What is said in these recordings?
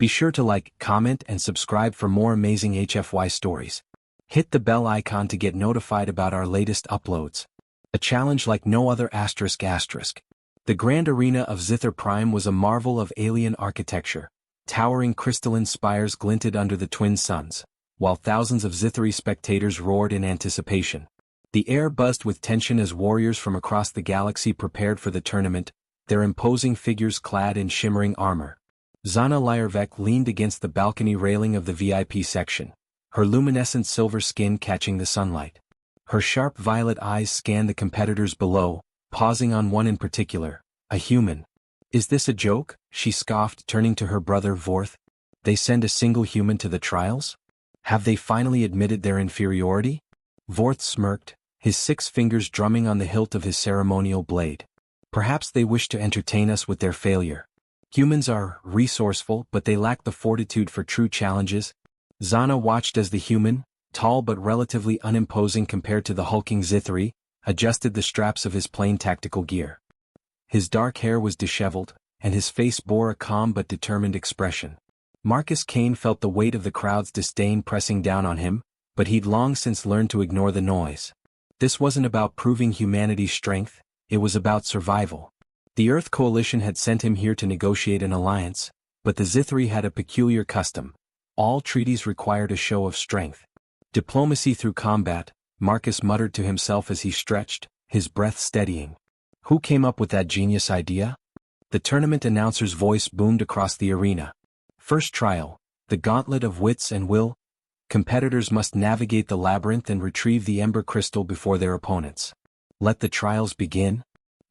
Be sure to like, comment, and subscribe for more amazing HFY stories. Hit the bell icon to get notified about our latest uploads. A challenge like no other ***. The grand arena of Zither Prime was a marvel of alien architecture. Towering crystalline spires glinted under the twin suns, while thousands of Zithri spectators roared in anticipation. The air buzzed with tension as warriors from across the galaxy prepared for the tournament, their imposing figures clad in shimmering armor. Zana Lyervek leaned against the balcony railing of the VIP section, her luminescent silver skin catching the sunlight. Her sharp violet eyes scanned the competitors below, pausing on one in particular, a human. "Is this a joke?" she scoffed, turning to her brother Vorth. "They send a single human to the trials? Have they finally admitted their inferiority?" Vorth smirked, his 6 fingers drumming on the hilt of his ceremonial blade. "Perhaps they wish to entertain us with their failure. Humans are resourceful, but they lack the fortitude for true challenges." Zana watched as the human, tall but relatively unimposing compared to the hulking Zithri, adjusted the straps of his plain tactical gear. His dark hair was disheveled, and his face bore a calm but determined expression. Marcus Kane felt the weight of the crowd's disdain pressing down on him, but he'd long since learned to ignore the noise. This wasn't about proving humanity's strength, it was about survival. The Earth Coalition had sent him here to negotiate an alliance, but the Zithri had a peculiar custom. All treaties required a show of strength. Diplomacy through combat, Marcus muttered to himself as he stretched, his breath steadying. Who came up with that genius idea? The tournament announcer's voice boomed across the arena. First trial, the gauntlet of wits and will. Competitors must navigate the labyrinth and retrieve the Ember Crystal before their opponents. Let the trials begin.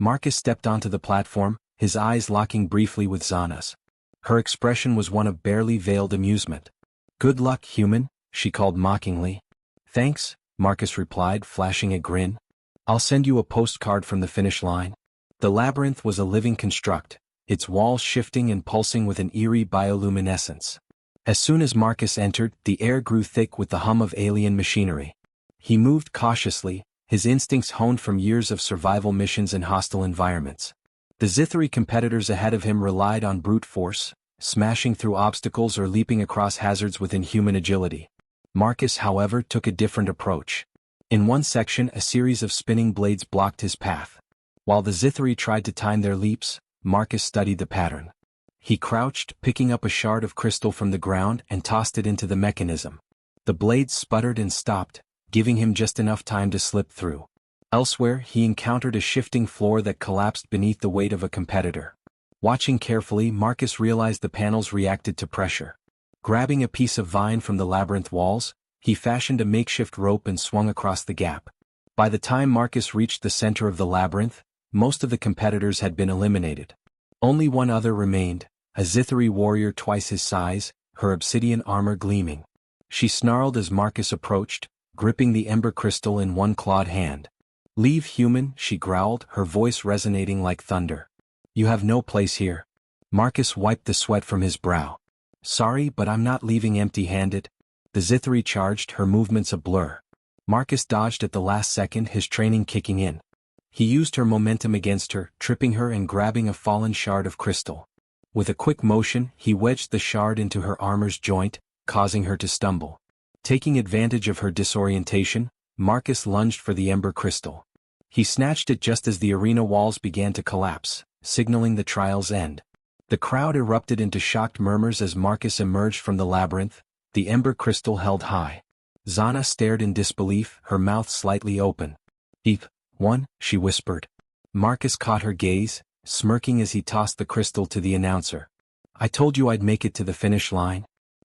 Marcus stepped onto the platform, his eyes locking briefly with Zana's. Her expression was one of barely veiled amusement. "Good luck, human," she called mockingly. "Thanks," Marcus replied, flashing a grin. "I'll send you a postcard from the finish line." The labyrinth was a living construct, its walls shifting and pulsing with an eerie bioluminescence. As soon as Marcus entered, the air grew thick with the hum of alien machinery. He moved cautiously, his instincts honed from years of survival missions in hostile environments. The Zithri competitors ahead of him relied on brute force, smashing through obstacles or leaping across hazards with inhuman agility. Marcus, however, took a different approach. In one section, a series of spinning blades blocked his path. While the Zithri tried to time their leaps, Marcus studied the pattern. He crouched, picking up a shard of crystal from the ground and tossed it into the mechanism. The blades sputtered and stopped, giving him just enough time to slip through. Elsewhere, he encountered a shifting floor that collapsed beneath the weight of a competitor. Watching carefully, Marcus realized the panels reacted to pressure. Grabbing a piece of vine from the labyrinth walls, he fashioned a makeshift rope and swung across the gap. By the time Marcus reached the center of the labyrinth, most of the competitors had been eliminated. Only one other remained, a Zithri warrior twice his size, her obsidian armor gleaming. She snarled as Marcus approached, gripping the Ember Crystal in one clawed hand. "Leave, human," she growled, her voice resonating like thunder. "You have no place here." Marcus wiped the sweat from his brow. "Sorry, but I'm not leaving empty-handed." The Zithri charged, her movements a blur. Marcus dodged at the last second, his training kicking in. He used her momentum against her, tripping her and grabbing a fallen shard of crystal. With a quick motion, he wedged the shard into her armor's joint, causing her to stumble. Taking advantage of her disorientation, Marcus lunged for the Ember Crystal. He snatched it just as the arena walls began to collapse, signaling the trial's end. The crowd erupted into shocked murmurs as Marcus emerged from the labyrinth, the Ember Crystal held high. Zana stared in disbelief, her mouth slightly open. "Eep, one," she whispered. Marcus caught her gaze, smirking as he tossed the crystal to the announcer. "I told you I'd make it to the finish line."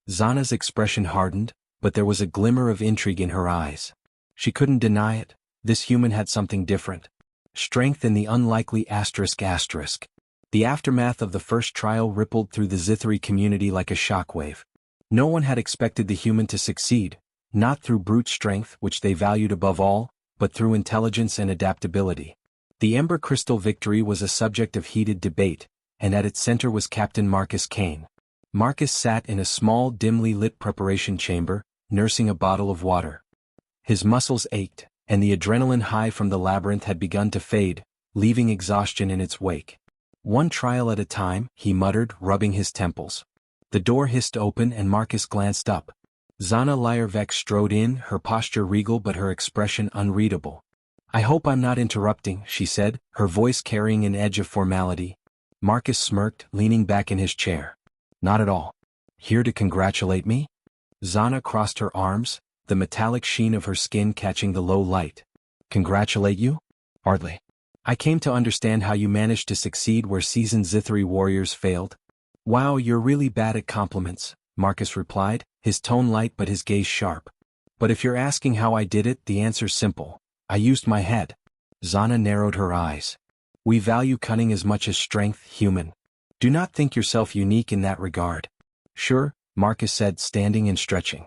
Zana's expression hardened, but there was a glimmer of intrigue in her eyes. She couldn't deny it, this human had something different. Strength in the unlikely ***. The aftermath of the first trial rippled through the Zithri community like a shockwave. No one had expected the human to succeed, not through brute strength, which they valued above all, but through intelligence and adaptability. The Ember Crystal victory was a subject of heated debate, and at its center was Captain Marcus Kane. Marcus sat in a small, dimly lit preparation chamber, nursing a bottle of water. His muscles ached, and the adrenaline high from the labyrinth had begun to fade, leaving exhaustion in its wake. "One trial at a time," he muttered, rubbing his temples. The door hissed open and Marcus glanced up. Zana Lyervek strode in, her posture regal but her expression unreadable. "I hope I'm not interrupting," she said, her voice carrying an edge of formality. Marcus smirked, leaning back in his chair. "Not at all. Here to congratulate me?" Zana crossed her arms, the metallic sheen of her skin catching the low light. "Congratulate you? Hardly. I came to understand how you managed to succeed where seasoned Zithri warriors failed." "Wow, you're really bad at compliments," Marcus replied, his tone light but his gaze sharp. "But if you're asking how I did it, the answer's simple. I used my head." Zana narrowed her eyes. "We value cunning as much as strength, human. Do not think yourself unique in that regard." "Sure," Marcus said, standing and stretching.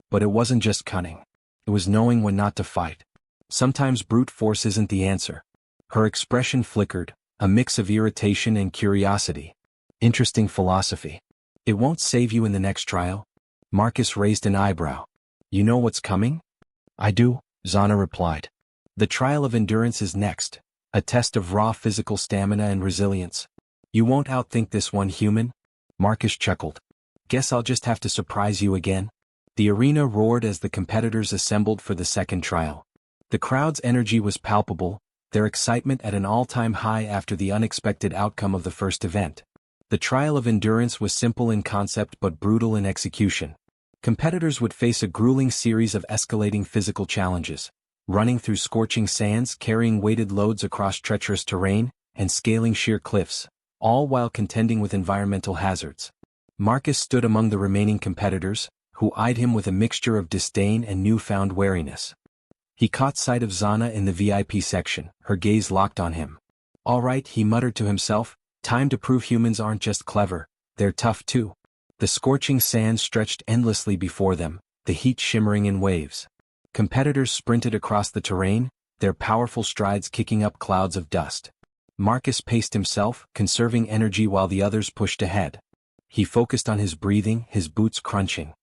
"But it wasn't just cunning. It was knowing when not to fight. Sometimes brute force isn't the answer." Her expression flickered, a mix of irritation and curiosity. "Interesting philosophy. It won't save you in the next trial?" Marcus raised an eyebrow. "You know what's coming?" "I do," Zana replied. "The trial of endurance is next, a test of raw physical stamina and resilience. You won't outthink this one, human?" Marcus chuckled. "Guess I'll just have to surprise you again." The arena roared as the competitors assembled for the second trial. The crowd's energy was palpable, their excitement at an all-time high after the unexpected outcome of the first event. The trial of endurance was simple in concept but brutal in execution. Competitors would face a grueling series of escalating physical challenges, running through scorching sands, carrying weighted loads across treacherous terrain, and scaling sheer cliffs, all while contending with environmental hazards. Marcus stood among the remaining competitors, who eyed him with a mixture of disdain and newfound wariness. He caught sight of Zana in the VIP section, her gaze locked on him. "All right," he muttered to himself, "time to prove humans aren't just clever, they're tough too." The scorching sand stretched endlessly before them, the heat shimmering in waves. Competitors sprinted across the terrain, their powerful strides kicking up clouds of dust. Marcus paced himself, conserving energy while the others pushed ahead. He focused on his breathing, his boots crunching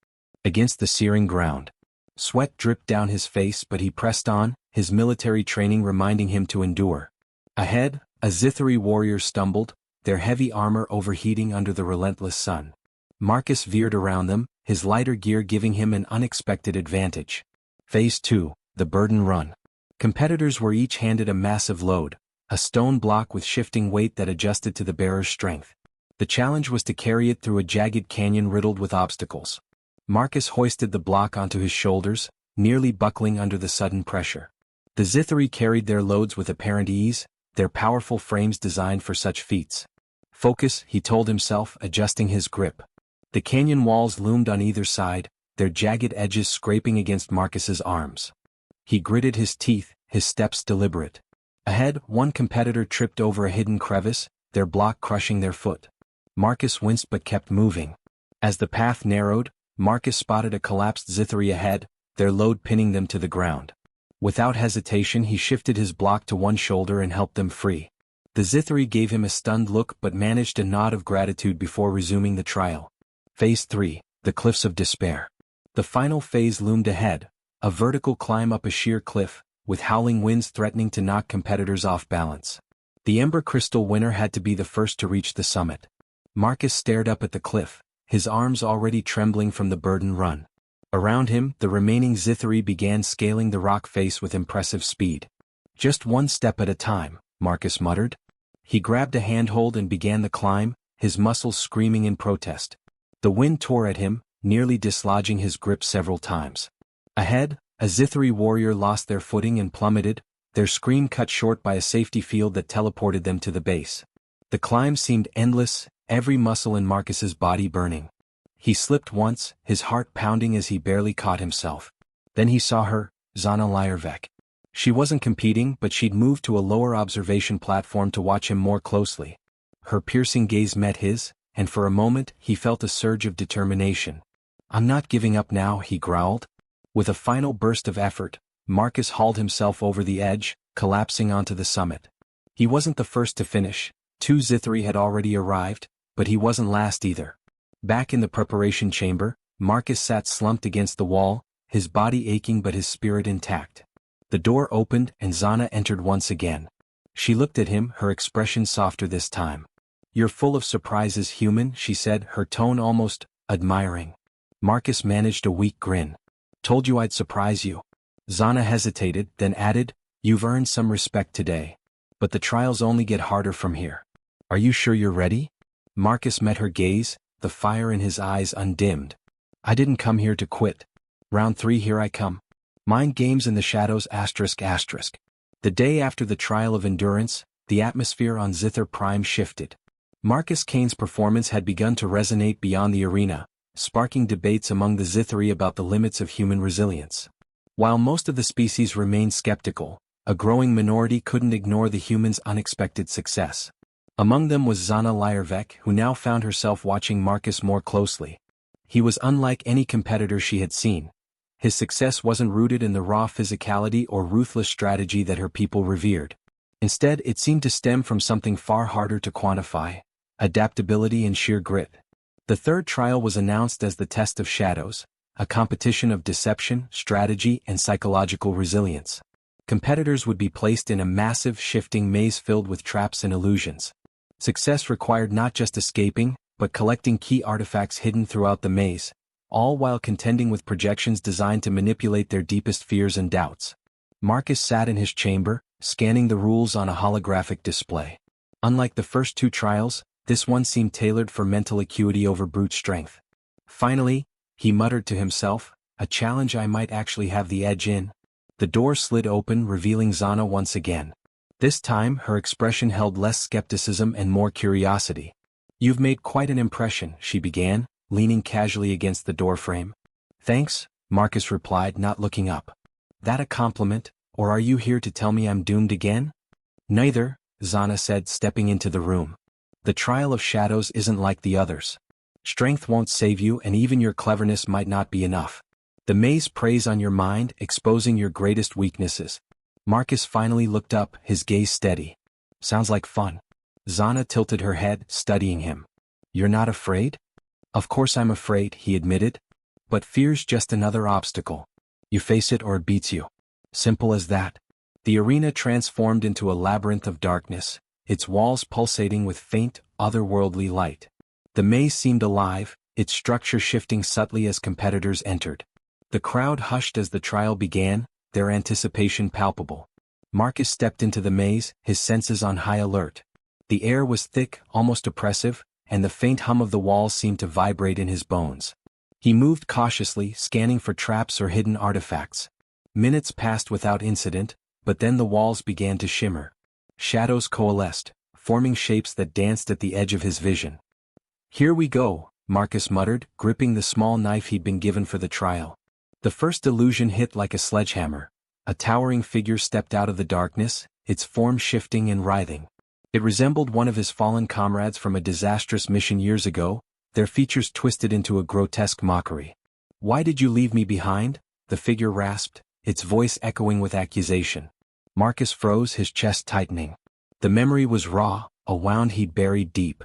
against the searing ground. Sweat dripped down his face, but he pressed on, his military training reminding him to endure. Ahead, a Zithri warrior stumbled, their heavy armor overheating under the relentless sun. Marcus veered around them, his lighter gear giving him an unexpected advantage. Phase 2, the burden run. Competitors were each handed a massive load, a stone block with shifting weight that adjusted to the bearer's strength. The challenge was to carry it through a jagged canyon riddled with obstacles. Marcus hoisted the block onto his shoulders, nearly buckling under the sudden pressure. The Zithri carried their loads with apparent ease, their powerful frames designed for such feats. "Focus," he told himself, adjusting his grip. The canyon walls loomed on either side, their jagged edges scraping against Marcus's arms. He gritted his teeth, his steps deliberate. Ahead, one competitor tripped over a hidden crevice, their block crushing their foot. Marcus winced but kept moving. As the path narrowed, Marcus spotted a collapsed Zithri ahead, their load pinning them to the ground. Without hesitation he shifted his block to one shoulder and helped them free. The Zithri gave him a stunned look but managed a nod of gratitude before resuming the trial. Phase 3, the Cliffs of Despair. The final phase loomed ahead, a vertical climb up a sheer cliff, with howling winds threatening to knock competitors off balance. The Ember Crystal winner had to be the first to reach the summit. Marcus stared up at the cliff, his arms already trembling from the burden run. Around him, the remaining Zithri began scaling the rock face with impressive speed. "Just one step at a time," Marcus muttered. He grabbed a handhold and began the climb, his muscles screaming in protest. The wind tore at him, nearly dislodging his grip several times. Ahead, a Zithri warrior lost their footing and plummeted, their scream cut short by a safety field that teleported them to the base. The climb seemed endless, every muscle in Marcus's body burning. He slipped once, his heart pounding as he barely caught himself. Then he saw her, Zana Lyervek. She wasn't competing, but she'd moved to a lower observation platform to watch him more closely. Her piercing gaze met his, and for a moment he felt a surge of determination. "I'm not giving up now," he growled. With a final burst of effort, Marcus hauled himself over the edge, collapsing onto the summit. He wasn't the first to finish, 2 Zithri had already arrived, but he wasn't last either. Back in the preparation chamber, Marcus sat slumped against the wall, his body aching but his spirit intact. The door opened and Zana entered once again. She looked at him, her expression softer this time. "You're full of surprises, human," she said, her tone almost admiring. Marcus managed a weak grin. "Told you I'd surprise you." Zana hesitated, then added, "You've earned some respect today. But the trials only get harder from here. Are you sure you're ready?" Marcus met her gaze, the fire in his eyes undimmed. "I didn't come here to quit. Round 3, here I come. Mind games in the shadows ****. The day after the trial of endurance, the atmosphere on Zither Prime shifted. Marcus Kane's performance had begun to resonate beyond the arena, sparking debates among the Zithari about the limits of human resilience. While most of the species remained skeptical, a growing minority couldn't ignore the humans' unexpected success. Among them was Zana Lyervek, who now found herself watching Marcus more closely. He was unlike any competitor she had seen. His success wasn't rooted in the raw physicality or ruthless strategy that her people revered. Instead, it seemed to stem from something far harder to quantify: adaptability and sheer grit. The third trial was announced as the Test of Shadows, a competition of deception, strategy, and psychological resilience. Competitors would be placed in a massive, shifting maze filled with traps and illusions. Success required not just escaping, but collecting key artifacts hidden throughout the maze, all while contending with projections designed to manipulate their deepest fears and doubts. Marcus sat in his chamber, scanning the rules on a holographic display. Unlike the first 2 trials, this one seemed tailored for mental acuity over brute strength. Finally, he muttered to himself, "A challenge I might actually have the edge in." The door slid open, revealing Zana once again. This time, her expression held less skepticism and more curiosity. "You've made quite an impression," she began, leaning casually against the doorframe. "Thanks," Marcus replied, not looking up. "That a compliment, or are you here to tell me I'm doomed again?" "Neither," Zana said, stepping into the room. "The trial of shadows isn't like the others. Strength won't save you, and even your cleverness might not be enough. The maze preys on your mind, exposing your greatest weaknesses." Marcus finally looked up, his gaze steady. "Sounds like fun." Zana tilted her head, studying him. "You're not afraid?" "Of course I'm afraid," he admitted. "But fear's just another obstacle. You face it or it beats you. Simple as that." The arena transformed into a labyrinth of darkness, its walls pulsating with faint, otherworldly light. The maze seemed alive, its structure shifting subtly as competitors entered. The crowd hushed as the trial began, their anticipation palpable. Marcus stepped into the maze, his senses on high alert. The air was thick, almost oppressive, and the faint hum of the walls seemed to vibrate in his bones. He moved cautiously, scanning for traps or hidden artifacts. Minutes passed without incident, but then the walls began to shimmer. Shadows coalesced, forming shapes that danced at the edge of his vision. "Here we go," Marcus muttered, gripping the small knife he'd been given for the trial. The first illusion hit like a sledgehammer. A towering figure stepped out of the darkness, its form shifting and writhing. It resembled one of his fallen comrades from a disastrous mission years ago, their features twisted into a grotesque mockery. "Why did you leave me behind?" the figure rasped, its voice echoing with accusation. Marcus froze, his chest tightening. The memory was raw, a wound he'd buried deep.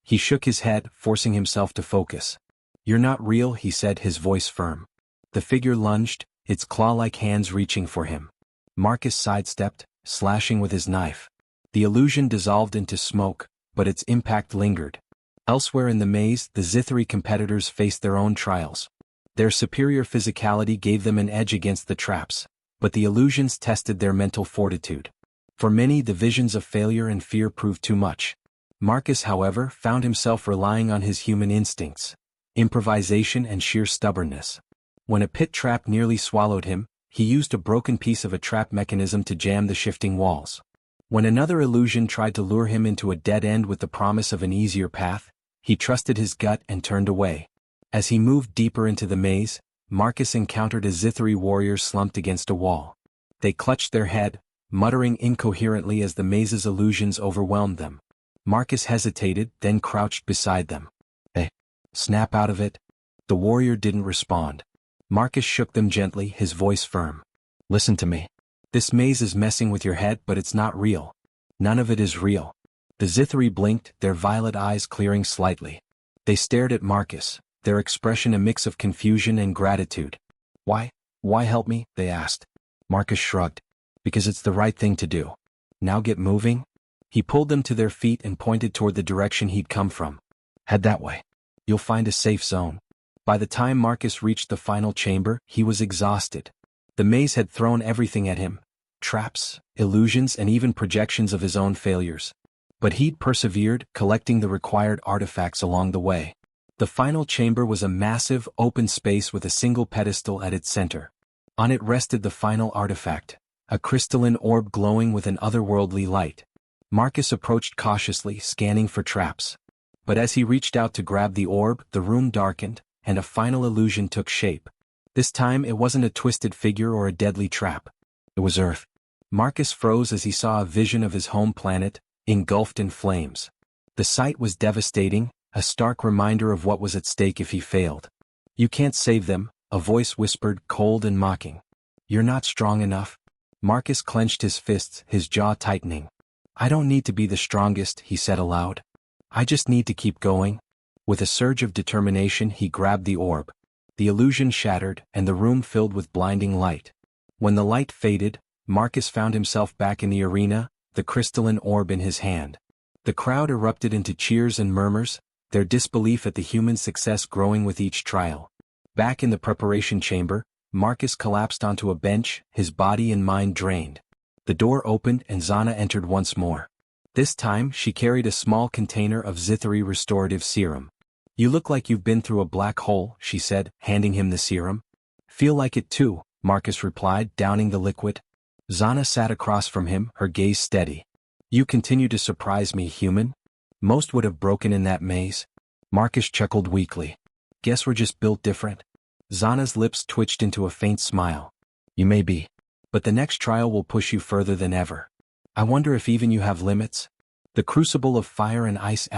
He shook his head, forcing himself to focus. "You're not real," he said, his voice firm. The figure lunged, its claw-like hands reaching for him. Marcus sidestepped, slashing with his knife. The illusion dissolved into smoke, but its impact lingered. Elsewhere in the maze, the Zithari competitors faced their own trials. Their superior physicality gave them an edge against the traps, but the illusions tested their mental fortitude. For many, the visions of failure and fear proved too much. Marcus, however, found himself relying on his human instincts, improvisation and sheer stubbornness. When a pit trap nearly swallowed him, he used a broken piece of a trap mechanism to jam the shifting walls. When another illusion tried to lure him into a dead end with the promise of an easier path, he trusted his gut and turned away. As he moved deeper into the maze, Marcus encountered a Zithari warrior slumped against a wall. They clutched their head, muttering incoherently as the maze's illusions overwhelmed them. Marcus hesitated, then crouched beside them. "Hey, snap out of it." The warrior didn't respond. Marcus shook them gently, his voice firm. "Listen to me. This maze is messing with your head, but it's not real. None of it is real." The Zithari blinked, their violet eyes clearing slightly. They stared at Marcus, their expression a mix of confusion and gratitude. Why help me?" they asked. Marcus shrugged. "Because it's the right thing to do. Now get moving." He pulled them to their feet and pointed toward the direction he'd come from. Head that way. You'll find a safe zone. By the time Marcus reached the final chamber, he was exhausted. The maze had thrown everything at him: traps, illusions, and even projections of his own failures. But he'd persevered, collecting the required artifacts along the way. The final chamber was a massive, open space with a single pedestal at its center. On it rested the final artifact, a crystalline orb glowing with an otherworldly light. Marcus approached cautiously, scanning for traps. But as he reached out to grab the orb, the room darkened, and a final illusion took shape. This time it wasn't a twisted figure or a deadly trap. It was Earth. Marcus froze as he saw a vision of his home planet, engulfed in flames. The sight was devastating, a stark reminder of what was at stake if he failed. "You can't save them," a voice whispered, cold and mocking. "You're not strong enough." Marcus clenched his fists, his jaw tightening. "I don't need to be the strongest," he said aloud. "I just need to keep going." With a surge of determination, he grabbed the orb. The illusion shattered, and the room filled with blinding light. When the light faded, Marcus found himself back in the arena, the crystalline orb in his hand. The crowd erupted into cheers and murmurs, their disbelief at the human success growing with each trial. Back in the preparation chamber, Marcus collapsed onto a bench, his body and mind drained. The door opened and Zana entered once more. This time, she carried a small container of Zithri restorative serum. "You look like you've been through a black hole," she said, handing him the serum. "Feel like it too," Marcus replied, downing the liquid. Zana sat across from him, her gaze steady. "You continue to surprise me, human. Most would have broken in that maze." Marcus chuckled weakly. "Guess we're just built different." Zana's lips twitched into a faint smile. "You may be. But the next trial will push you further than ever. I wonder if even you have limits." The Crucible of Fire and Ice ****.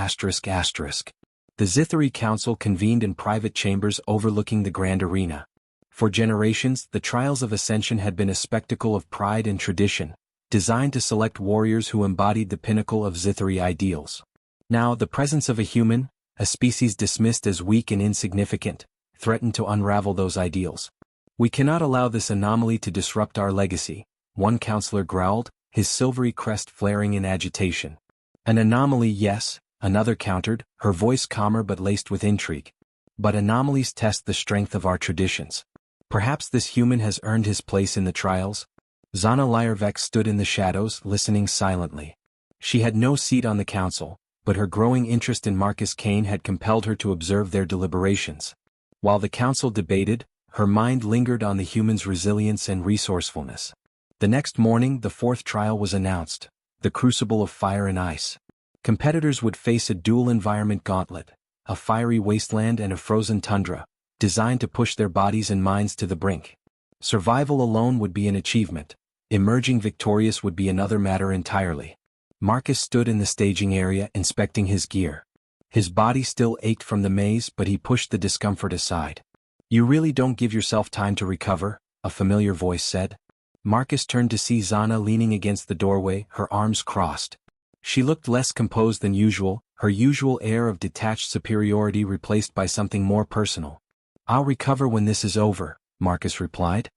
The Zithri Council convened in private chambers overlooking the grand arena. For generations, the trials of Ascension had been a spectacle of pride and tradition, designed to select warriors who embodied the pinnacle of Zithri ideals. Now, the presence of a human, a species dismissed as weak and insignificant, threatened to unravel those ideals. "We cannot allow this anomaly to disrupt our legacy," one counselor growled, his silvery crest flaring in agitation. "An anomaly, yes," another countered, her voice calmer but laced with intrigue. "But anomalies test the strength of our traditions. Perhaps this human has earned his place in the trials." Zana Lyervek stood in the shadows, listening silently. She had no seat on the council, but her growing interest in Marcus Kane had compelled her to observe their deliberations. While the council debated, her mind lingered on the human's resilience and resourcefulness. The next morning, the fourth trial was announced, the Crucible of Fire and Ice. Competitors would face a dual-environment gauntlet, a fiery wasteland and a frozen tundra, designed to push their bodies and minds to the brink. Survival alone would be an achievement. Emerging victorious would be another matter entirely. Marcus stood in the staging area inspecting his gear. His body still ached from the maze, but he pushed the discomfort aside. "You really don't give yourself time to recover," a familiar voice said. Marcus turned to see Zana leaning against the doorway, her arms crossed. She looked less composed than usual, her usual air of detached superiority replaced by something more personal. "I'll recover when this is over," Marcus replied.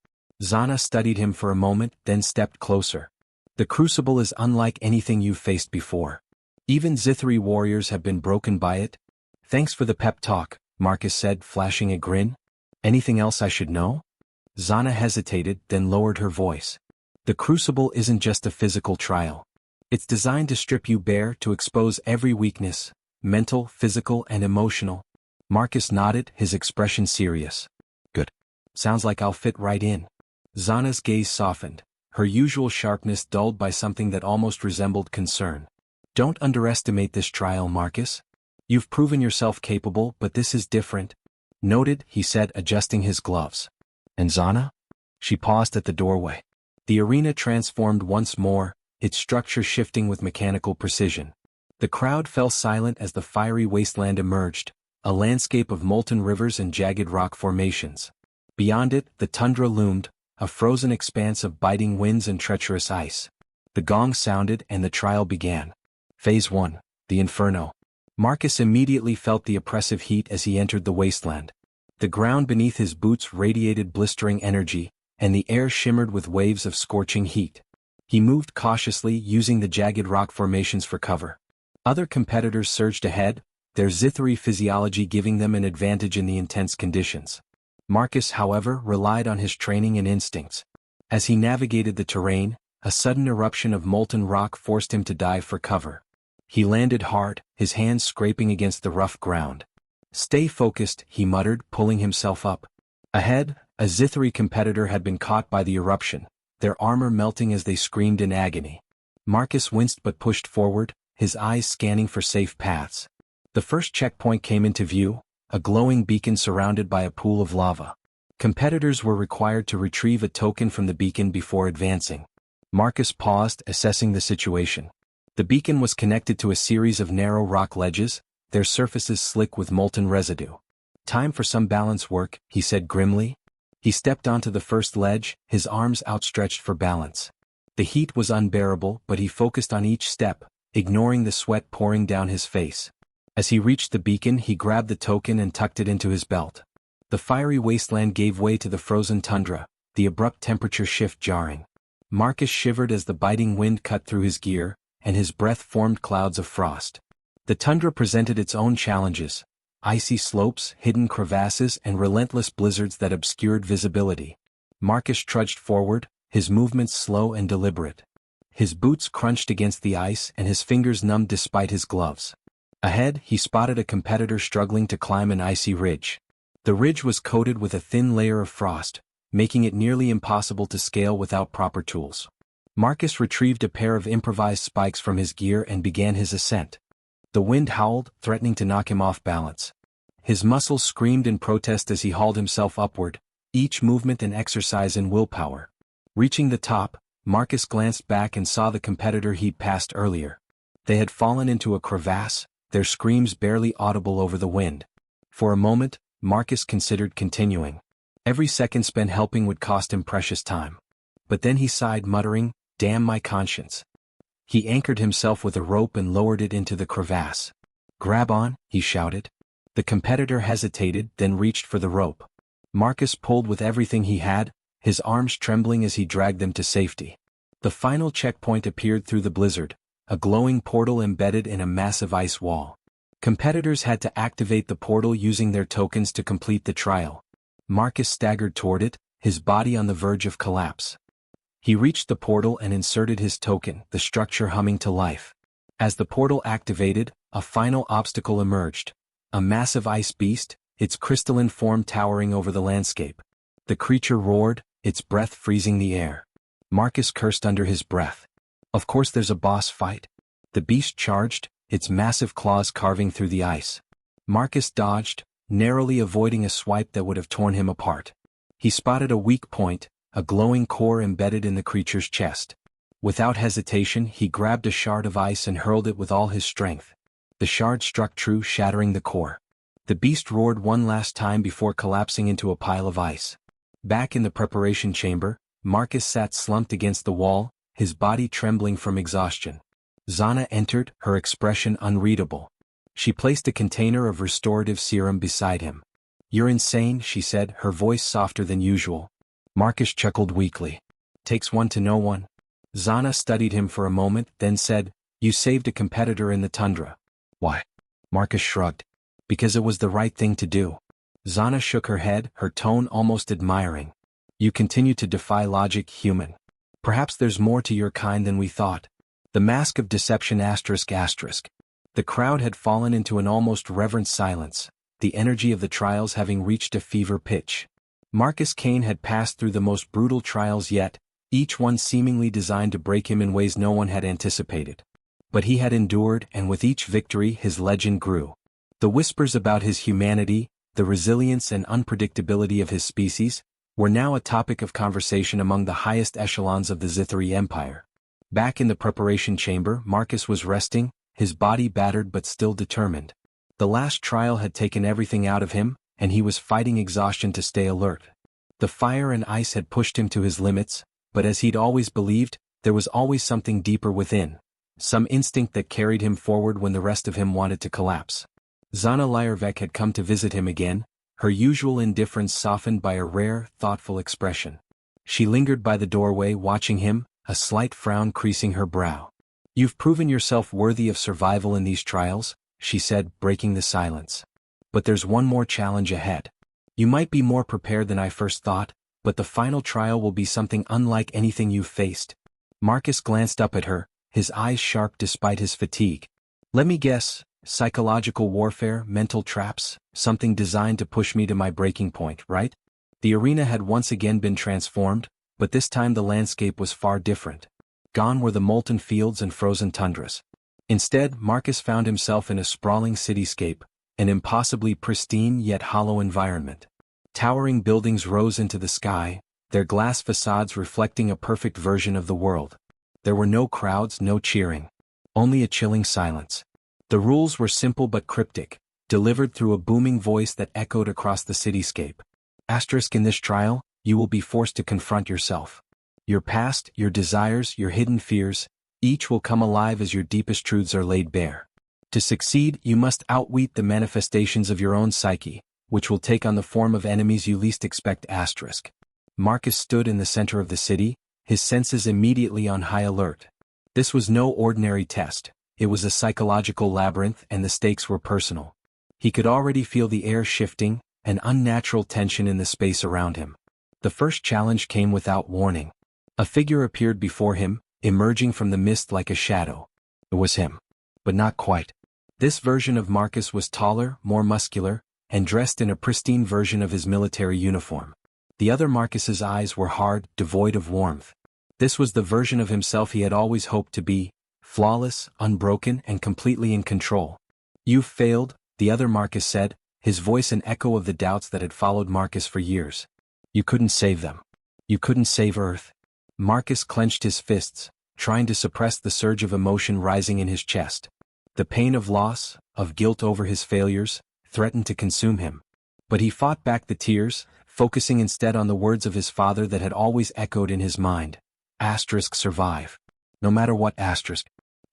Zana studied him for a moment, then stepped closer. "The Crucible is unlike anything you've faced before. Even Zithri warriors have been broken by it." "Thanks for the pep talk," Marcus said, flashing a grin. "Anything else I should know?" Zana hesitated, then lowered her voice. "The Crucible isn't just a physical trial. It's designed to strip you bare, to expose every weakness, mental, physical, and emotional." Marcus nodded, his expression serious. "Good. Sounds like I'll fit right in." Zana's gaze softened, her usual sharpness dulled by something that almost resembled concern. "Don't underestimate this trial, Marcus. You've proven yourself capable, but this is different." "Noted," he said, adjusting his gloves. "And Zana?" She paused at the doorway. The arena transformed once more, its structure shifting with mechanical precision. The crowd fell silent as the fiery wasteland emerged, a landscape of molten rivers and jagged rock formations. Beyond it, the tundra loomed, a frozen expanse of biting winds and treacherous ice. The gong sounded and the trial began. Phase 1, the Inferno. Marcus immediately felt the oppressive heat as he entered the wasteland. The ground beneath his boots radiated blistering energy, and the air shimmered with waves of scorching heat. He moved cautiously, using the jagged rock formations for cover. Other competitors surged ahead, their Zithri physiology giving them an advantage in the intense conditions. Marcus, however, relied on his training and instincts. As he navigated the terrain, a sudden eruption of molten rock forced him to dive for cover. He landed hard, his hands scraping against the rough ground. "Stay focused," he muttered, pulling himself up. Ahead, a Zithri competitor had been caught by the eruption, their armor melting as they screamed in agony. Marcus winced but pushed forward, his eyes scanning for safe paths. The first checkpoint came into view, a glowing beacon surrounded by a pool of lava. Competitors were required to retrieve a token from the beacon before advancing. Marcus paused, assessing the situation. The beacon was connected to a series of narrow rock ledges, their surfaces slick with molten residue. "Time for some balance work," he said grimly. He stepped onto the first ledge, his arms outstretched for balance. The heat was unbearable, but he focused on each step, ignoring the sweat pouring down his face. As he reached the beacon, he grabbed the token and tucked it into his belt. The fiery wasteland gave way to the frozen tundra, the abrupt temperature shift jarring. Marcus shivered as the biting wind cut through his gear, and his breath formed clouds of frost. The tundra presented its own challenges: icy slopes, hidden crevasses, and relentless blizzards that obscured visibility. Marcus trudged forward, his movements slow and deliberate. His boots crunched against the ice and his fingers numbed despite his gloves. Ahead, he spotted a competitor struggling to climb an icy ridge. The ridge was coated with a thin layer of frost, making it nearly impossible to scale without proper tools. Marcus retrieved a pair of improvised spikes from his gear and began his ascent. The wind howled, threatening to knock him off balance. His muscles screamed in protest as he hauled himself upward, each movement an exercise in willpower. Reaching the top, Marcus glanced back and saw the competitor he'd passed earlier. They had fallen into a crevasse, their screams barely audible over the wind. For a moment, Marcus considered continuing. Every second spent helping would cost him precious time. But then he sighed, muttering, "Damn my conscience." He anchored himself with a rope and lowered it into the crevasse. "Grab on," he shouted. The competitor hesitated, then reached for the rope. Marcus pulled with everything he had, his arms trembling as he dragged them to safety. The final checkpoint appeared through the blizzard, a glowing portal embedded in a massive ice wall. Competitors had to activate the portal using their tokens to complete the trial. Marcus staggered toward it, his body on the verge of collapse. He reached the portal and inserted his token, the structure humming to life. As the portal activated, a final obstacle emerged. A massive ice beast, its crystalline form towering over the landscape. The creature roared, its breath freezing the air. Marcus cursed under his breath. Of course there's a boss fight. The beast charged, its massive claws carving through the ice. Marcus dodged, narrowly avoiding a swipe that would have torn him apart. He spotted a weak point, a glowing core embedded in the creature's chest. Without hesitation, he grabbed a shard of ice and hurled it with all his strength. The shard struck true, shattering the core. The beast roared one last time before collapsing into a pile of ice. Back in the preparation chamber, Marcus sat slumped against the wall, his body trembling from exhaustion. Zana entered, her expression unreadable. She placed a container of restorative serum beside him. "You're insane," she said, her voice softer than usual. Marcus chuckled weakly. "Takes one to know one." Zana studied him for a moment, then said, "You saved a competitor in the tundra." "Why?" Marcus shrugged. "Because it was the right thing to do." Zana shook her head, her tone almost admiring. "You continue to defy logic, human. Perhaps there's more to your kind than we thought." The mask of deception ****. The crowd had fallen into an almost reverent silence, the energy of the trials having reached a fever pitch. Marcus Kane had passed through the most brutal trials yet, each one seemingly designed to break him in ways no one had anticipated. But he had endured, and with each victory his legend grew. The whispers about his humanity, the resilience and unpredictability of his species, were now a topic of conversation among the highest echelons of the Zithri Empire. Back in the preparation chamber, Marcus was resting, his body battered but still determined. The last trial had taken everything out of him, and he was fighting exhaustion to stay alert. The fire and ice had pushed him to his limits, but as he'd always believed, there was always something deeper within. Some instinct that carried him forward when the rest of him wanted to collapse. Zana Lyervek had come to visit him again, her usual indifference softened by a rare, thoughtful expression. She lingered by the doorway watching him, a slight frown creasing her brow. "You've proven yourself worthy of survival in these trials," she said, breaking the silence. "But there's one more challenge ahead. You might be more prepared than I first thought, but the final trial will be something unlike anything you've faced." Marcus glanced up at her, his eyes sharp despite his fatigue. "Let me guess, psychological warfare, mental traps, something designed to push me to my breaking point, right?" The arena had once again been transformed, but this time the landscape was far different. Gone were the molten fields and frozen tundras. Instead, Marcus found himself in a sprawling cityscape, an impossibly pristine yet hollow environment. Towering buildings rose into the sky, their glass facades reflecting a perfect version of the world. There were no crowds, no cheering. Only a chilling silence. The rules were simple but cryptic, delivered through a booming voice that echoed across the cityscape. In this trial, you will be forced to confront yourself. Your past, your desires, your hidden fears, each will come alive as your deepest truths are laid bare. To succeed, you must outwit the manifestations of your own psyche, which will take on the form of enemies you least expect. Marcus stood in the center of the city, his senses immediately on high alert. This was no ordinary test, it was a psychological labyrinth, and the stakes were personal. He could already feel the air shifting, an unnatural tension in the space around him. The first challenge came without warning. A figure appeared before him, emerging from the mist like a shadow. It was him. But not quite. This version of Marcus was taller, more muscular, and dressed in a pristine version of his military uniform. The other Marcus's eyes were hard, devoid of warmth. This was the version of himself he had always hoped to be, flawless, unbroken, and completely in control. "You've failed," the other Marcus said, his voice an echo of the doubts that had followed Marcus for years. "You couldn't save them. You couldn't save Earth." Marcus clenched his fists, trying to suppress the surge of emotion rising in his chest. The pain of loss, of guilt over his failures, threatened to consume him. But he fought back the tears, focusing instead on the words of his father that had always echoed in his mind. Survive. No matter what.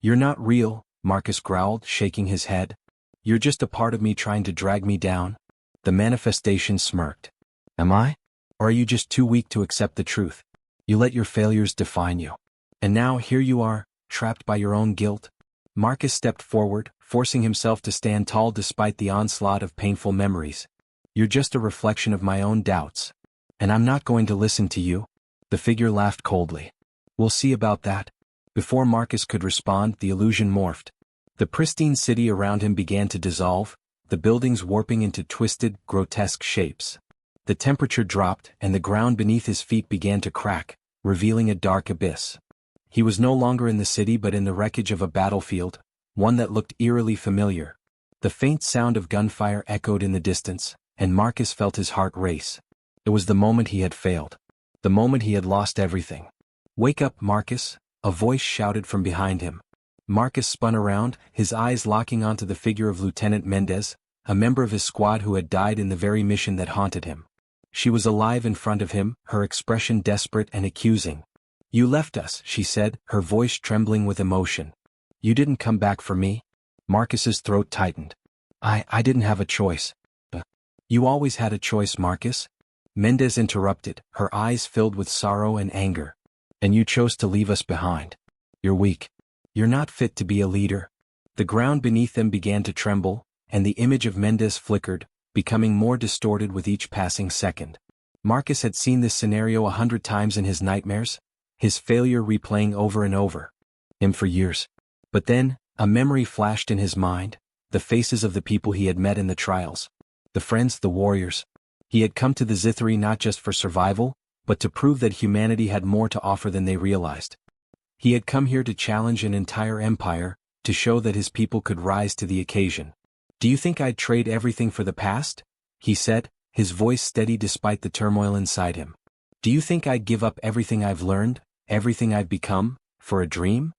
"You're not real," Marcus growled, shaking his head. "You're just a part of me trying to drag me down." The manifestation smirked. "Am I? Or are you just too weak to accept the truth? You let your failures define you. And now here you are, trapped by your own guilt." Marcus stepped forward, forcing himself to stand tall despite the onslaught of painful memories. "You're just a reflection of my own doubts. And I'm not going to listen to you." The figure laughed coldly. "We'll see about that." Before Marcus could respond, the illusion morphed. The pristine city around him began to dissolve, the buildings warping into twisted, grotesque shapes. The temperature dropped, and the ground beneath his feet began to crack, revealing a dark abyss. He was no longer in the city but in the wreckage of a battlefield, one that looked eerily familiar. The faint sound of gunfire echoed in the distance, and Marcus felt his heart race. It was the moment he had failed. The moment he had lost everything. "Wake up, Marcus," a voice shouted from behind him. Marcus spun around, his eyes locking onto the figure of Lieutenant Mendez, a member of his squad who had died in the very mission that haunted him. She was alive in front of him, her expression desperate and accusing. "You left us," she said, her voice trembling with emotion. "You didn't come back for me?" Marcus's throat tightened. I didn't have a choice." "You always had a choice, Marcus," Mendez interrupted, her eyes filled with sorrow and anger. "And you chose to leave us behind. You're weak. You're not fit to be a leader." The ground beneath them began to tremble, and the image of Mendez flickered, becoming more distorted with each passing second. Marcus had seen this scenario 100 times in his nightmares, his failure replaying over and over. Him for years. But then, a memory flashed in his mind, the faces of the people he had met in the trials. The friends, the warriors. He had come to the Zithri not just for survival, but to prove that humanity had more to offer than they realized. He had come here to challenge an entire empire, to show that his people could rise to the occasion. "Do you think I'd trade everything for the past?" he said, his voice steady despite the turmoil inside him. "Do you think I'd give up everything I've learned, everything I've become, for a dream?"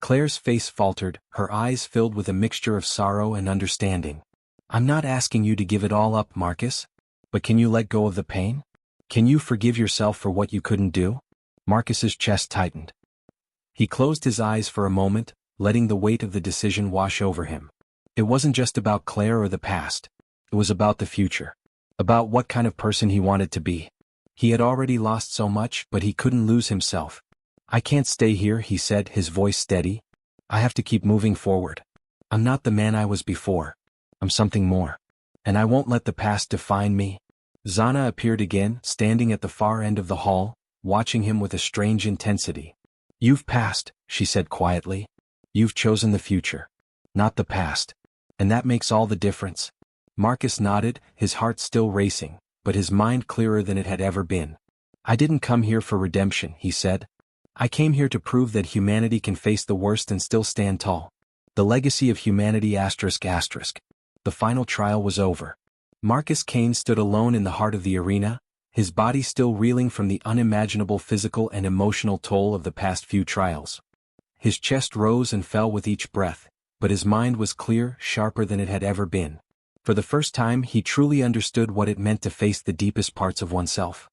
Claire's face faltered, her eyes filled with a mixture of sorrow and understanding. "I'm not asking you to give it all up, Marcus. But can you let go of the pain? Can you forgive yourself for what you couldn't do?" Marcus's chest tightened. He closed his eyes for a moment, letting the weight of the decision wash over him. It wasn't just about Claire or the past. It was about the future. About what kind of person he wanted to be. He had already lost so much, but he couldn't lose himself. I can't stay here, he said, his voice steady. I have to keep moving forward. I'm not the man I was before. I'm something more. And I won't let the past define me. Zana appeared again, standing at the far end of the hall, watching him with a strange intensity. You've passed, she said quietly. You've chosen the future, not the past. And that makes all the difference. Marcus nodded, his heart still racing, but his mind clearer than it had ever been. I didn't come here for redemption, he said. I came here to prove that humanity can face the worst and still stand tall. The legacy of humanity ***. The final trial was over. Marcus Kane stood alone in the heart of the arena, his body still reeling from the unimaginable physical and emotional toll of the past few trials. His chest rose and fell with each breath, but his mind was clear, sharper than it had ever been. For the first time he truly understood what it meant to face the deepest parts of oneself.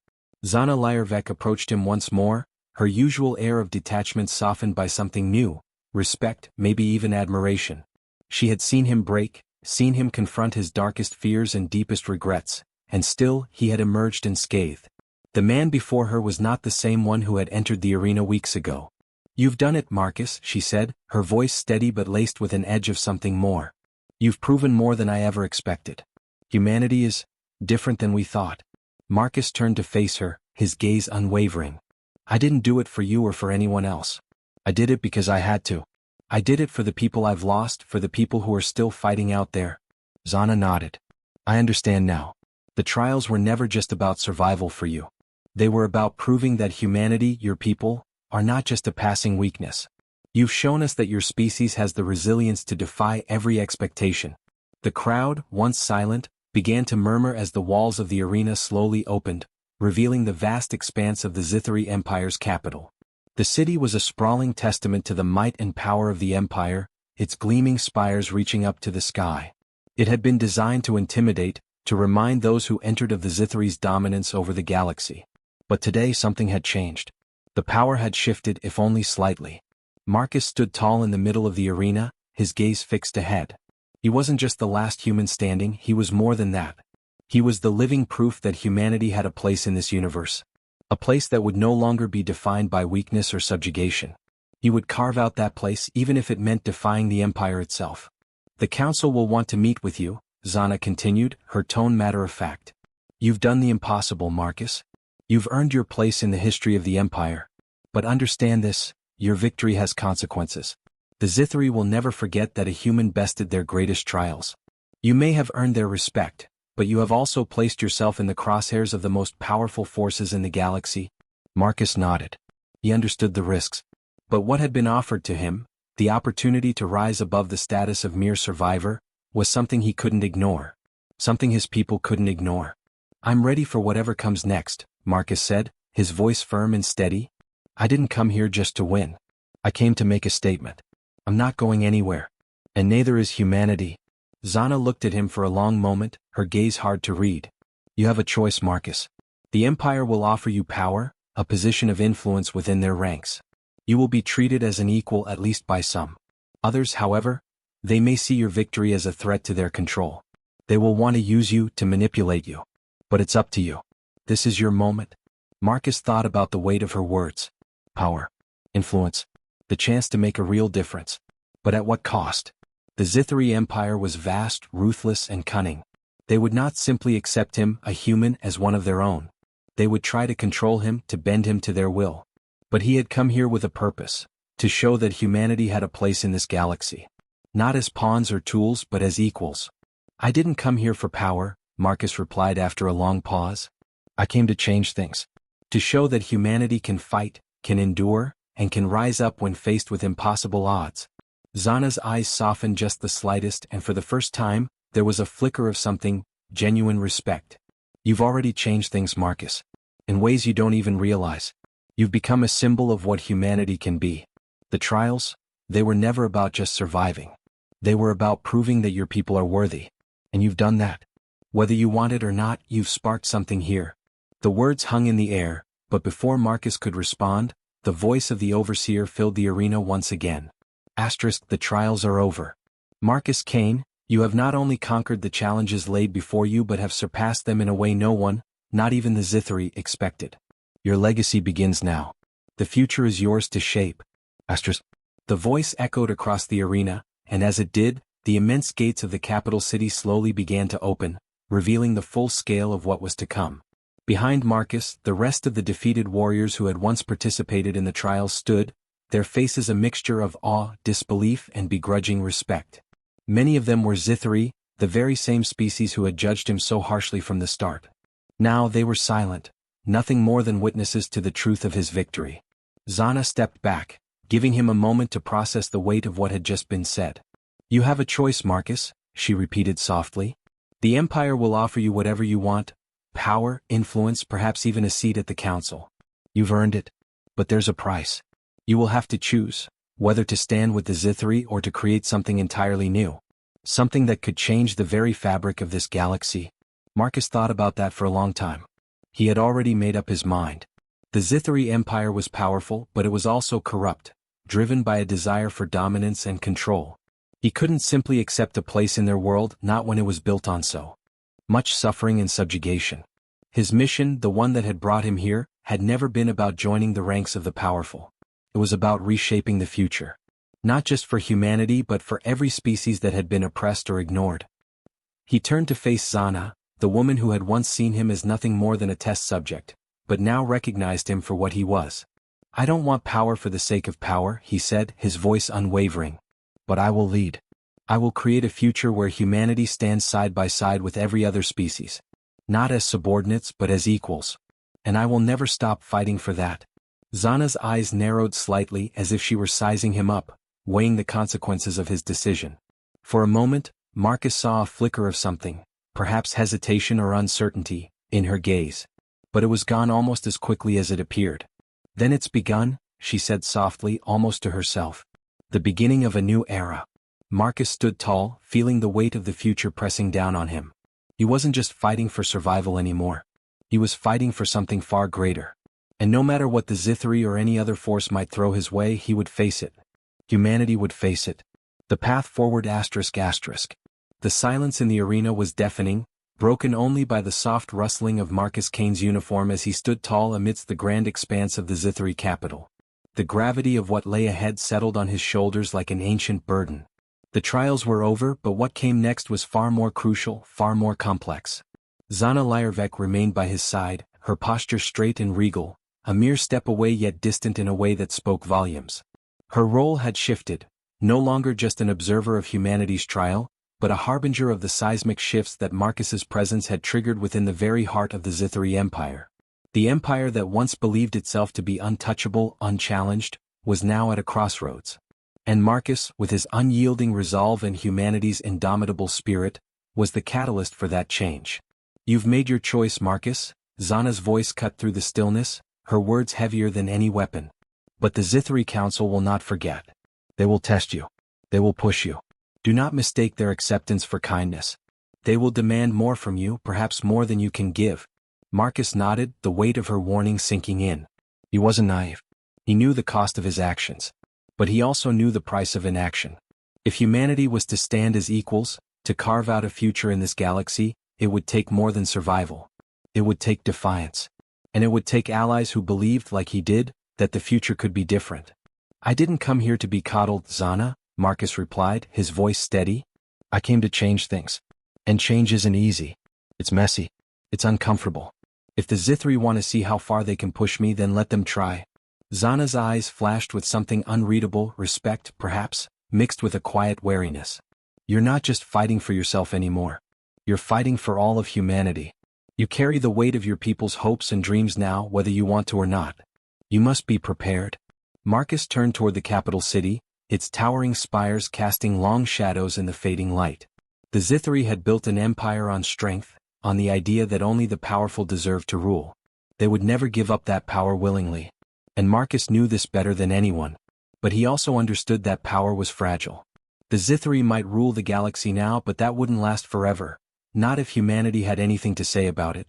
Zana Lyervek approached him once more, her usual air of detachment softened by something new, respect, maybe even admiration. She had seen him break, seen him confront his darkest fears and deepest regrets, and still he had emerged unscathed. The man before her was not the same one who had entered the arena weeks ago. You've done it, Marcus, she said, her voice steady but laced with an edge of something more. You've proven more than I ever expected. Humanity is different than we thought. Marcus turned to face her, his gaze unwavering. I didn't do it for you or for anyone else. I did it because I had to. I did it for the people I've lost, for the people who are still fighting out there. Zana nodded. I understand now. The trials were never just about survival for you. They were about proving that humanity, your people, are not just a passing weakness. You've shown us that your species has the resilience to defy every expectation. The crowd, once silent, began to murmur as the walls of the arena slowly opened, revealing the vast expanse of the Zithari Empire's capital. The city was a sprawling testament to the might and power of the empire, its gleaming spires reaching up to the sky. It had been designed to intimidate, to remind those who entered of the Zithari's dominance over the galaxy. But today something had changed. The power had shifted, if only slightly. Marcus stood tall in the middle of the arena, his gaze fixed ahead. He wasn't just the last human standing, he was more than that. He was the living proof that humanity had a place in this universe. A place that would no longer be defined by weakness or subjugation. He would carve out that place even if it meant defying the empire itself. The council will want to meet with you, Zana continued, her tone matter-of-fact. You've done the impossible, Marcus. You've earned your place in the history of the empire. But understand this, your victory has consequences. The Zithari will never forget that a human bested their greatest trials. You may have earned their respect, but you have also placed yourself in the crosshairs of the most powerful forces in the galaxy. Marcus nodded. He understood the risks. But what had been offered to him, the opportunity to rise above the status of mere survivor, was something he couldn't ignore. Something his people couldn't ignore. I'm ready for whatever comes next, Marcus said, his voice firm and steady. I didn't come here just to win. I came to make a statement. I'm not going anywhere. And neither is humanity. Zana looked at him for a long moment, her gaze hard to read. You have a choice, Marcus. The Empire will offer you power, a position of influence within their ranks. You will be treated as an equal at least by some. Others, however, they may see your victory as a threat to their control. They will want to use you to manipulate you. But it's up to you. This is your moment. Marcus thought about the weight of her words. Power. Influence. The chance to make a real difference. But at what cost? The Zithari Empire was vast, ruthless, and cunning. They would not simply accept him, a human, as one of their own. They would try to control him, to bend him to their will. But he had come here with a purpose, to show that humanity had a place in this galaxy. Not as pawns or tools, but as equals. I didn't come here for power, Marcus replied after a long pause. I came to change things. To show that humanity can fight, can endure, and can rise up when faced with impossible odds. Zana's eyes softened just the slightest, and for the first time, there was a flicker of something, genuine respect. You've already changed things, Marcus. In ways you don't even realize. You've become a symbol of what humanity can be. The trials, they were never about just surviving. They were about proving that your people are worthy. And you've done that. Whether you want it or not, you've sparked something here. The words hung in the air, but before Marcus could respond, the voice of the overseer filled the arena once again. The trials are over. Marcus Kane, you have not only conquered the challenges laid before you but have surpassed them in a way no one, not even the Zithari, expected. Your legacy begins now. The future is yours to shape. Asterisk. The voice echoed across the arena, and as it did, the immense gates of the capital city slowly began to open, revealing the full scale of what was to come. Behind Marcus, the rest of the defeated warriors who had once participated in the trials stood, their faces a mixture of awe, disbelief, and begrudging respect. Many of them were Zithri, the very same species who had judged him so harshly from the start. Now they were silent, nothing more than witnesses to the truth of his victory. Zana stepped back, giving him a moment to process the weight of what had just been said. "You have a choice, Marcus," she repeated softly. "The Empire will offer you whatever you want, power, influence, perhaps even a seat at the council. You've earned it. But there's a price. You will have to choose, whether to stand with the Zithri or to create something entirely new. Something that could change the very fabric of this galaxy." Marcus thought about that for a long time. He had already made up his mind. The Zithri Empire was powerful, but it was also corrupt, driven by a desire for dominance and control. He couldn't simply accept a place in their world, not when it was built on so much suffering and subjugation. His mission, the one that had brought him here, had never been about joining the ranks of the powerful. It was about reshaping the future. Not just for humanity but for every species that had been oppressed or ignored. He turned to face Zana, the woman who had once seen him as nothing more than a test subject, but now recognized him for what he was. "I don't want power for the sake of power," he said, his voice unwavering. "But I will lead. I will create a future where humanity stands side by side with every other species. Not as subordinates but as equals. And I will never stop fighting for that." Zana's eyes narrowed slightly as if she were sizing him up, weighing the consequences of his decision. For a moment, Marcus saw a flicker of something, perhaps hesitation or uncertainty, in her gaze. But it was gone almost as quickly as it appeared. "Then it's begun," she said softly, almost to herself. "The beginning of a new era." Marcus stood tall, feeling the weight of the future pressing down on him. He wasn't just fighting for survival anymore. He was fighting for something far greater. And no matter what the Zithri or any other force might throw his way, he would face it. Humanity would face it. The path forward ***. The silence in the arena was deafening, broken only by the soft rustling of Marcus Kane's uniform as he stood tall amidst the grand expanse of the Zithri capital. The gravity of what lay ahead settled on his shoulders like an ancient burden. The trials were over, but what came next was far more crucial, far more complex. Zana Lyervek remained by his side, her posture straight and regal, a mere step away yet distant in a way that spoke volumes. Her role had shifted, no longer just an observer of humanity's trial, but a harbinger of the seismic shifts that Marcus's presence had triggered within the very heart of the Zithri Empire. The empire that once believed itself to be untouchable, unchallenged, was now at a crossroads. And Marcus, with his unyielding resolve and humanity's indomitable spirit, was the catalyst for that change. "You've made your choice, Marcus," Zana's voice cut through the stillness, her words heavier than any weapon. "But the Zithri Council will not forget. They will test you. They will push you. Do not mistake their acceptance for kindness. They will demand more from you, perhaps more than you can give." Marcus nodded, the weight of her warning sinking in. He wasn't naive. He knew the cost of his actions. But he also knew the price of inaction. If humanity was to stand as equals, to carve out a future in this galaxy, it would take more than survival. It would take defiance. And it would take allies who believed, like he did, that the future could be different. "I didn't come here to be coddled, Zana," Marcus replied, his voice steady. "I came to change things. And change isn't easy. It's messy. It's uncomfortable. If the Zithri want to see how far they can push me, then let them try." Zana's eyes flashed with something unreadable, respect, perhaps, mixed with a quiet wariness. "You're not just fighting for yourself anymore. You're fighting for all of humanity. You carry the weight of your people's hopes and dreams now, whether you want to or not. You must be prepared." Marcus turned toward the capital city, its towering spires casting long shadows in the fading light. The Zithri had built an empire on strength, on the idea that only the powerful deserved to rule. They would never give up that power willingly. And Marcus knew this better than anyone. But he also understood that power was fragile. The Zithri might rule the galaxy now, but that wouldn't last forever, not if humanity had anything to say about it.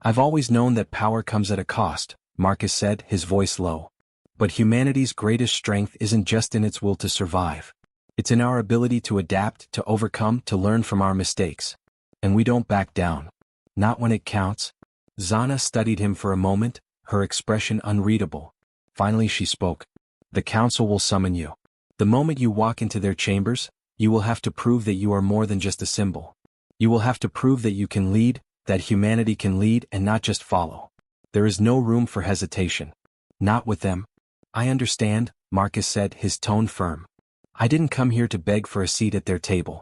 "I've always known that power comes at a cost," Marcus said, his voice low. "But humanity's greatest strength isn't just in its will to survive. It's in our ability to adapt, to overcome, to learn from our mistakes. And we don't back down. Not when it counts." Zana studied him for a moment, her expression unreadable. Finally she spoke. The council will summon you. The moment you walk into their chambers, you will have to prove that you are more than just a symbol. You will have to prove that you can lead, that humanity can lead and not just follow. There is no room for hesitation. Not with them. I understand, Marcus said, his tone firm. I didn't come here to beg for a seat at their table.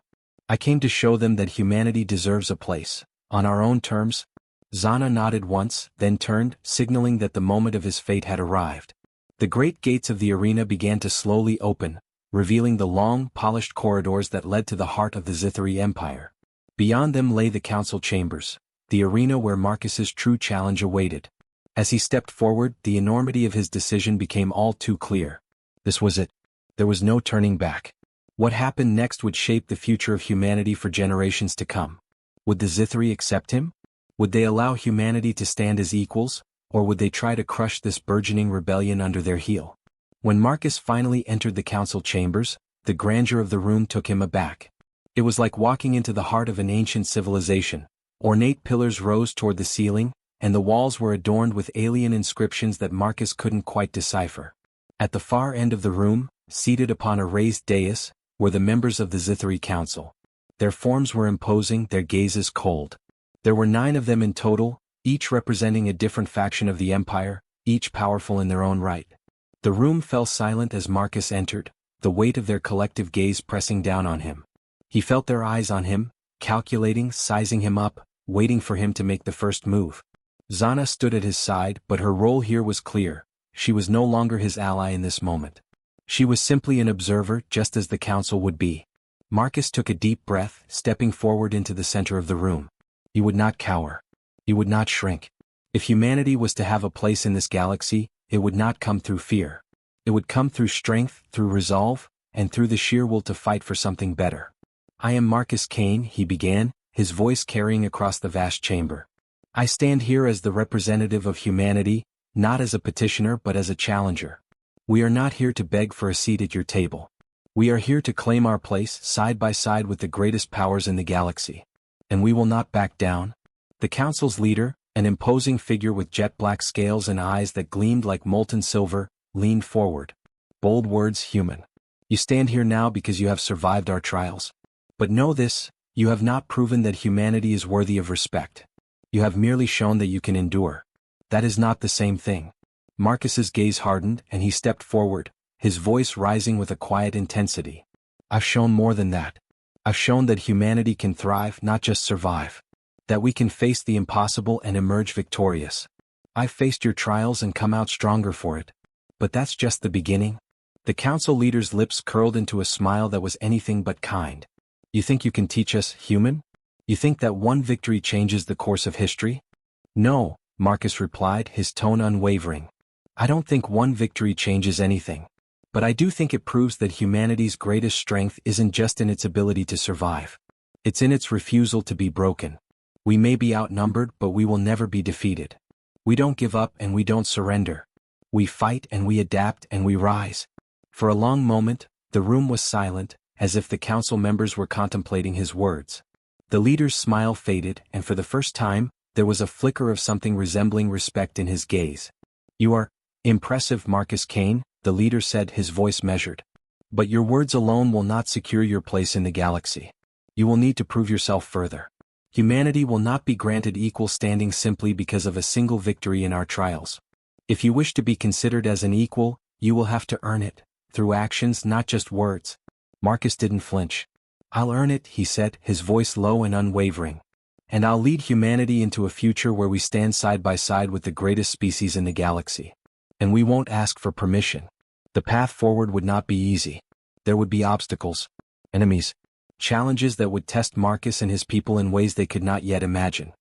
I came to show them that humanity deserves a place, on our own terms. Zana nodded once, then turned, signaling that the moment of his fate had arrived. The great gates of the arena began to slowly open, revealing the long, polished corridors that led to the heart of the Zithari Empire. Beyond them lay the council chambers, the arena where Marcus's true challenge awaited. As he stepped forward, the enormity of his decision became all too clear. This was it. There was no turning back. What happened next would shape the future of humanity for generations to come. Would the Zithari accept him? Would they allow humanity to stand as equals, or would they try to crush this burgeoning rebellion under their heel? When Marcus finally entered the council chambers, the grandeur of the room took him aback. It was like walking into the heart of an ancient civilization. Ornate pillars rose toward the ceiling, and the walls were adorned with alien inscriptions that Marcus couldn't quite decipher. At the far end of the room, seated upon a raised dais, were the members of the Zithari Council. Their forms were imposing, their gazes cold. There were 9 of them in total, each representing a different faction of the empire, each powerful in their own right. The room fell silent as Marcus entered, the weight of their collective gaze pressing down on him. He felt their eyes on him, calculating, sizing him up, waiting for him to make the first move. Zana stood at his side, but her role here was clear. She was no longer his ally in this moment. She was simply an observer, just as the council would be. Marcus took a deep breath, stepping forward into the center of the room. He would not cower. He would not shrink. If humanity was to have a place in this galaxy, it would not come through fear. It would come through strength, through resolve, and through the sheer will to fight for something better. I am Marcus Kane, he began, his voice carrying across the vast chamber. I stand here as the representative of humanity, not as a petitioner but as a challenger. We are not here to beg for a seat at your table. We are here to claim our place side by side with the greatest powers in the galaxy. And we will not back down. The council's leader, an imposing figure with jet-black scales and eyes that gleamed like molten silver, leaned forward. Bold words, human. You stand here now because you have survived our trials. But know this, you have not proven that humanity is worthy of respect. You have merely shown that you can endure. That is not the same thing. Marcus's gaze hardened and he stepped forward, his voice rising with a quiet intensity. I've shown more than that. I've shown that humanity can thrive, not just survive. That we can face the impossible and emerge victorious. I've faced your trials and come out stronger for it. But that's just the beginning. The council leader's lips curled into a smile that was anything but kind. You think you can teach us, human? You think that one victory changes the course of history? No, Marcus replied, his tone unwavering. I don't think one victory changes anything. But I do think it proves that humanity's greatest strength isn't just in its ability to survive. It's in its refusal to be broken. We may be outnumbered, but we will never be defeated. We don't give up and we don't surrender. We fight and we adapt and we rise. For a long moment, the room was silent, as if the council members were contemplating his words. The leader's smile faded, and for the first time, there was a flicker of something resembling respect in his gaze. You are impressive, Marcus Kane, the leader said, his voice measured. But your words alone will not secure your place in the galaxy. You will need to prove yourself further. Humanity will not be granted equal standing simply because of a single victory in our trials. If you wish to be considered as an equal, you will have to earn it, through actions, not just words. Marcus didn't flinch. I'll earn it, he said, his voice low and unwavering. And I'll lead humanity into a future where we stand side by side with the greatest species in the galaxy. And we won't ask for permission. The path forward would not be easy. There would be obstacles, enemies, challenges that would test Marcus and his people in ways they could not yet imagine.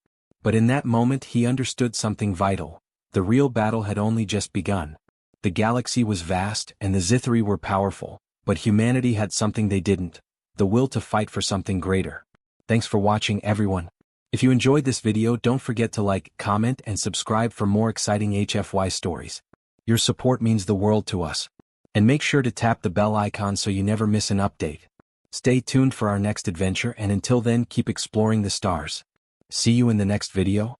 But in that moment he understood something vital. The real battle had only just begun. The galaxy was vast and the Zithari were powerful, but humanity had something they didn't, the will to fight for something greater. Thanks for watching, everyone. If you enjoyed this video, don't forget to like, comment, and subscribe for more exciting HFY stories. Your support means the world to us. And make sure to tap the bell icon so you never miss an update. Stay tuned for our next adventure, and until then, keep exploring the stars. See you in the next video.